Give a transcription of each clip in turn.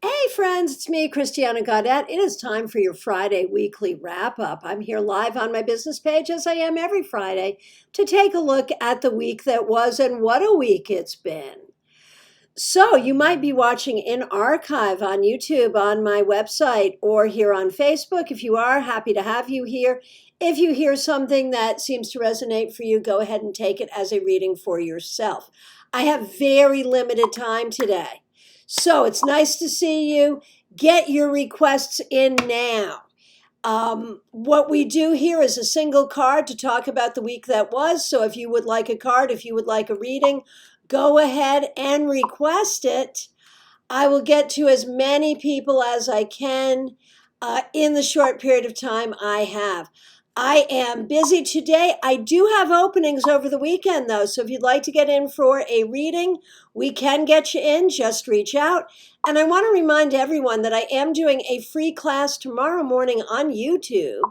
Hey friends, it's me, Christiana Gaudet. It is time for your Friday weekly wrap up. I'm here live on my business page as I am every Friday to take a look at the week that was and what a week it's been. So you might be watching in archive on YouTube, on my website, or here on Facebook. If you are, happy to have you here. If you hear something that seems to resonate for you, go ahead and take it as a reading for yourself. I have very limited time today. So it's nice to see you. Get your requests in now. What we do here is a single card to talk about the week that was. So if you would like a card, if you would like a reading, go ahead and request it. I will get to as many people as I can in the short period of time I have. I am busy today. I do have openings over the weekend, though. So if you'd like to get in for a reading, we can get you in. Just reach out. And I want to remind everyone that I am doing a free class tomorrow morning on YouTube.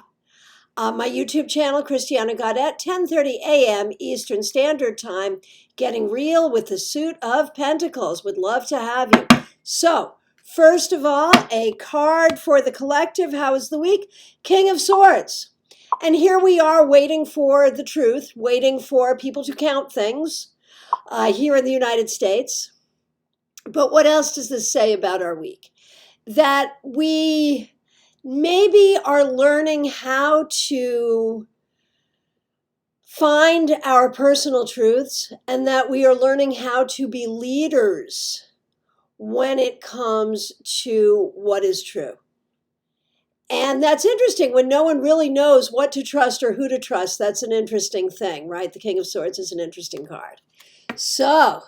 My YouTube channel, Christiana Gaudet, 10:30 a.m. Eastern Standard Time, getting real with the suit of Pentacles. Would love to have you. So, first of all, a card for the collective. How was the week? King of Swords. And here we are waiting for the truth, waiting for people to count things here in the United States. But what else does this say about our week? That we maybe are learning how to find our personal truths, and that we are learning how to be leaders when it comes to what is true. And that's interesting when no one really knows what to trust or who to trust. That's an interesting thing, right? The King of Swords is an interesting card. So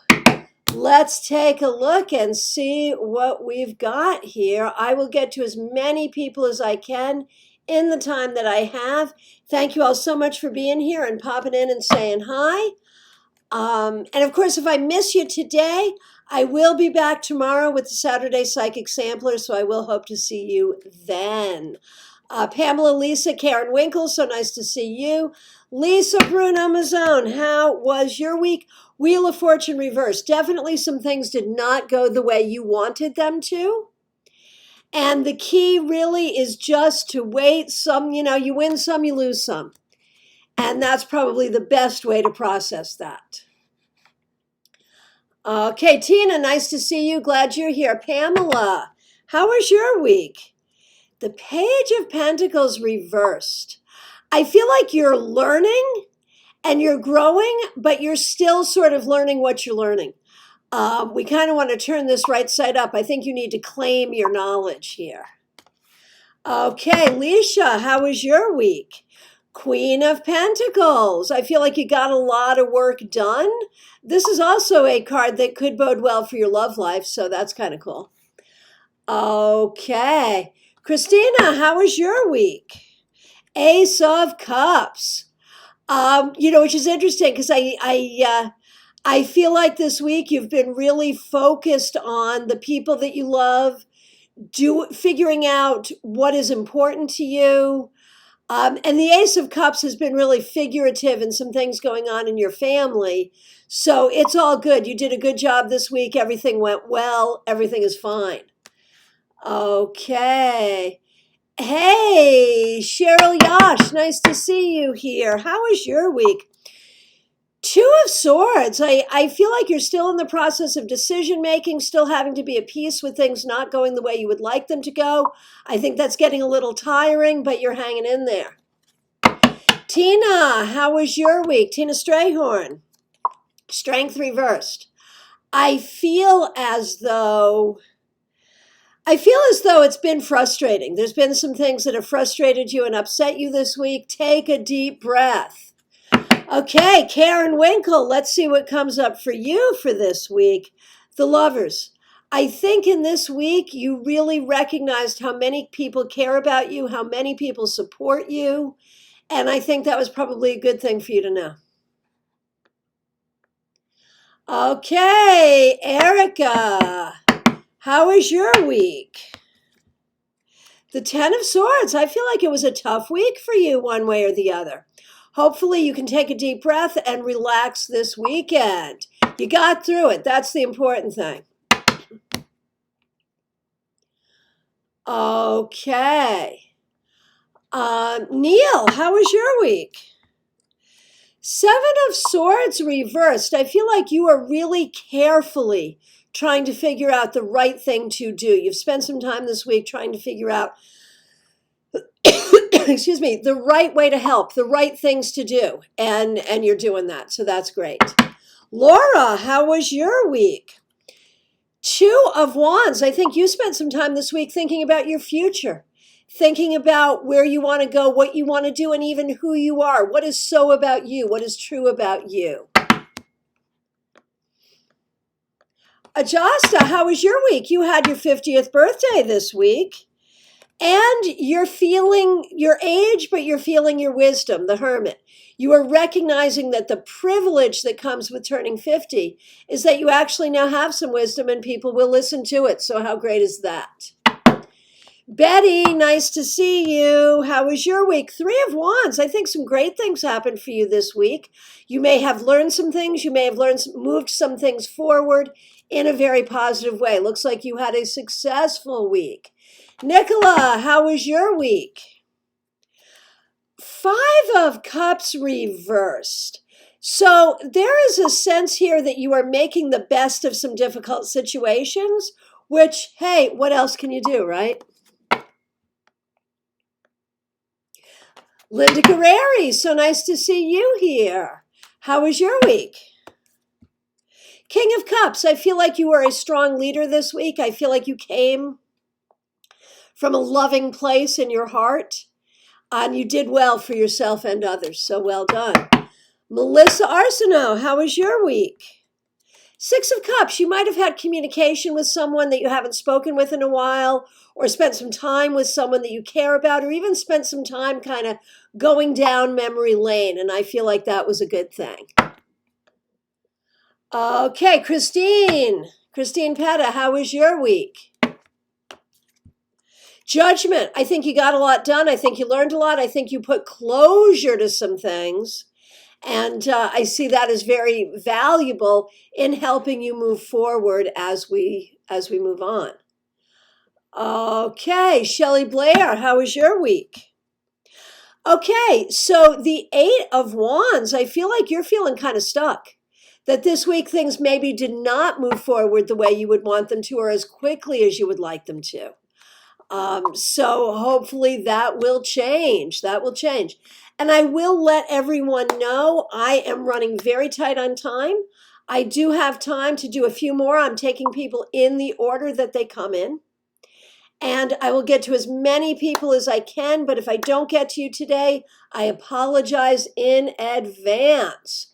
let's take a look and see what we've got here. I will get to as many people as I can in the time that I have. Thank you all so much for being here and popping in and saying hi. And of course, if I miss you today, I will be back tomorrow with the Saturday Psychic Sampler, so I will hope to see you then. Pamela, Lisa, Karen Winkle, so nice to see you. Lisa Bruno Mazzone, how was your week? Wheel of Fortune reversed. Definitely some things did not go the way you wanted them to. And the key really is just to wait. Some, you win some, you lose some. And that's probably the best way to process that. Okay, Tina, nice to see you. Glad you're here. Pamela, how was your week? The Page of Pentacles reversed. I feel like you're learning and you're growing, but you're still sort of learning what you're learning. We kind of want to turn this right side up. I think you need to claim your knowledge here. Okay, Leisha, how was your week? Queen of Pentacles. I feel like you got a lot of work done. This is also a card that could bode well for your love life, so that's kind of cool. Okay. Christina, how was your week? Ace of Cups. Which is interesting because I feel like this week you've been really focused on the people that you love, figuring out what is important to you. And the Ace of Cups has been really figurative in some things going on in your family. So it's all good. You did a good job this week. Everything went well. Everything is fine. Okay. Hey, Cheryl Yash, nice to see you here. How was your week? Two of Swords. I feel like you're still in the process of decision making, still having to be at peace with things not going the way you would like them to go. I think that's getting a little tiring, but you're hanging in there. Tina, how was your week? Tina Strayhorn. Strength reversed. I feel as though it's been frustrating. There's been some things that have frustrated you and upset you this week. Take a deep breath. Okay, Karen Winkle, let's see what comes up for you for this week. The Lovers. I think in this week you really recognized how many people care about you, how many people support you, and I think that was probably a good thing for you to know. Okay, Erica, how was your week? The Ten of Swords. I feel like it was a tough week for you one way or the other. Hopefully you can take a deep breath and relax this weekend. You got through it. That's the important thing. Okay. Neil, how was your week? Seven of Swords reversed. I feel like you are really carefully trying to figure out the right thing to do. You've spent some time this week trying to figure out, excuse me, the right way to help, the right things to do. And you're doing that. So that's great. Laura, how was your week? Two of Wands. I think you spent some time this week thinking about your future, thinking about where you want to go, what you want to do, and even who you are. What is so about you? What is true about you? Ajasta, how was your week? You had your 50th birthday this week. And you're feeling your age, but you're feeling your wisdom, the hermit. You are recognizing that the privilege that comes with turning 50 is that you actually now have some wisdom and people will listen to it. So how great is that? Betty, nice to see you. How was your week? Three of Wands. I think some great things happened for you this week. You may have learned some things. You may have moved some things forward in a very positive way. Looks like you had a successful week. Nicola, how was your week? Five of Cups reversed. So there is a sense here that you are making the best of some difficult situations, which, hey, what else can you do, right? Linda Guerreri, so nice to see you here. How was your week? King of Cups, I feel like you were a strong leader this week. I feel like you came from a loving place in your heart, and you did well for yourself and others. So well done. Melissa Arsenault, how was your week? Six of Cups, you might have had communication with someone that you haven't spoken with in a while, or spent some time with someone that you care about, or even spent some time kind of going down memory lane, and I feel like that was a good thing. Okay, Christine Petta, how was your week? Judgment, I think you got a lot done. I think you learned a lot. I think you put closure to some things. And I see that as very valuable in helping you move forward as we move on. Okay, Shelley Blair, how was your week? Okay, so the Eight of Wands, I feel like you're feeling kind of stuck. That this week things maybe did not move forward the way you would want them to or as quickly as you would like them to. So hopefully that will change. That will change. And I will let everyone know I am running very tight on time. I do have time to do a few more. I'm taking people in the order that they come in. And I will get to as many people as I can. But if I don't get to you today, I apologize in advance.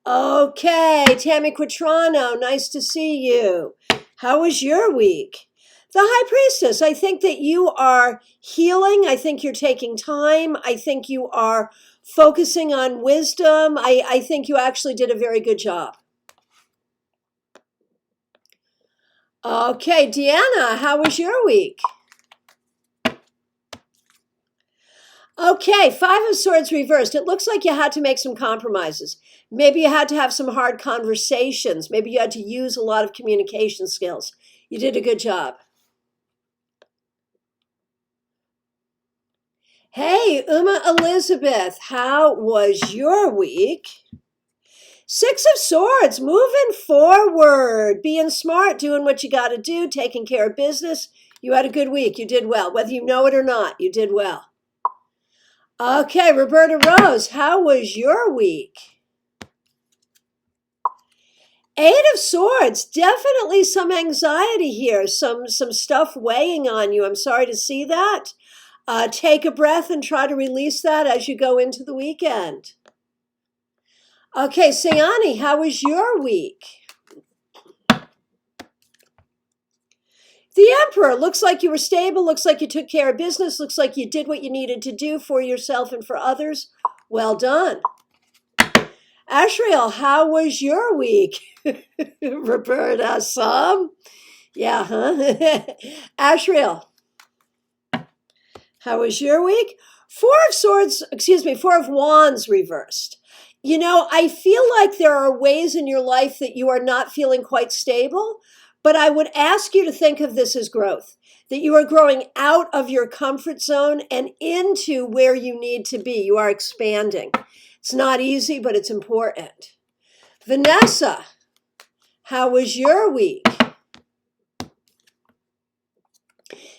Okay, Tammy Quattrano, nice to see you. How was your week? The High Priestess, I think that you are healing. I think you're taking time. I think you are focusing on wisdom. I think you actually did a very good job. Okay, Deanna, how was your week? Okay, Five of Swords reversed. It looks like you had to make some compromises. Maybe you had to have some hard conversations. Maybe you had to use a lot of communication skills. You did a good job. Hey, Uma Elizabeth, how was your week? Six of Swords, moving forward, being smart, doing what you got to do, taking care of business. You had a good week. You did well. Whether you know it or not, you did well. Okay, Roberta Rose, how was your week? Eight of Swords, definitely some anxiety here, some stuff weighing on you. I'm sorry to see that. Take a breath and try to release that as you go into the weekend. Okay, Sayani, how was your week? The Emperor, looks like you were stable, looks like you took care of business, looks like you did what you needed to do for yourself and for others. Well done. Ashriel, how was your week? Roberta, some? Yeah, huh? Ashriel, how was your week? Four of Wands reversed. You know, I feel like there are ways in your life that you are not feeling quite stable, But I would ask you to think of this as growth, that you are growing out of your comfort zone and into where you need to be. You are expanding. It's not easy, but it's important. Vanessa, how was your week?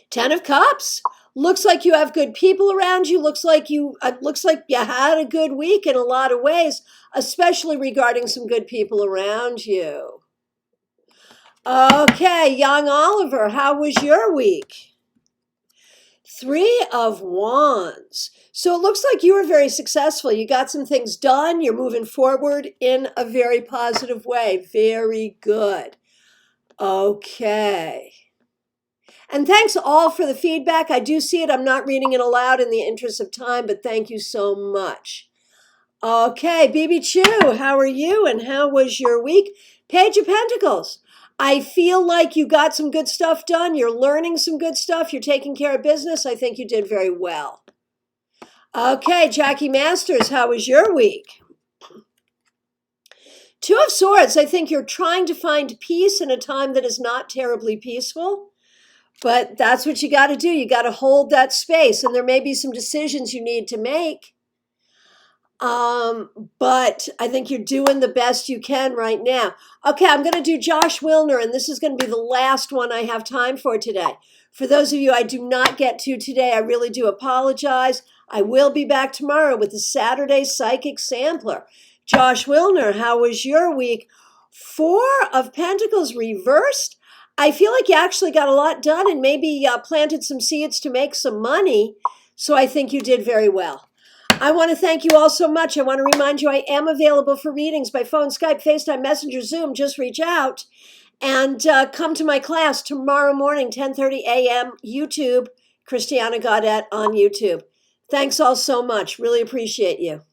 10 of Cups. Looks like you have good people around you. Looks like you had a good week in a lot of ways, especially regarding some good people around you. Okay, young Oliver, how was your week? 3 of Wands. So it looks like you were very successful. You got some things done. You're moving forward in a very positive way. Very good. Okay. And thanks all for the feedback. I do see it. I'm not reading it aloud in the interest of time, but thank you so much. Okay, BB Chu, how are you and how was your week? Page of Pentacles. I feel like you got some good stuff done. You're learning some good stuff. You're taking care of business. I think you did very well. Okay, Jackie Masters, how was your week? 2 of Swords. I think you're trying to find peace in a time that is not terribly peaceful. But that's what you got to do. You got to hold that space. And there may be some decisions you need to make. But I think you're doing the best you can right now. Okay, I'm going to do Josh Wilner, and this is going to be the last one I have time for today. For those of you I do not get to today, I really do apologize. I will be back tomorrow with the Saturday Psychic Sampler. Josh Wilner, how was your week? 4 of Pentacles reversed. I feel like you actually got a lot done and maybe planted some seeds to make some money. So I think you did very well. I want to thank you all so much. I want to remind you I am available for readings by phone, Skype, FaceTime, Messenger, Zoom. Just reach out and come to my class tomorrow morning, 10:30 a.m. YouTube, Christiana Gaudet on YouTube. Thanks all so much. Really appreciate you.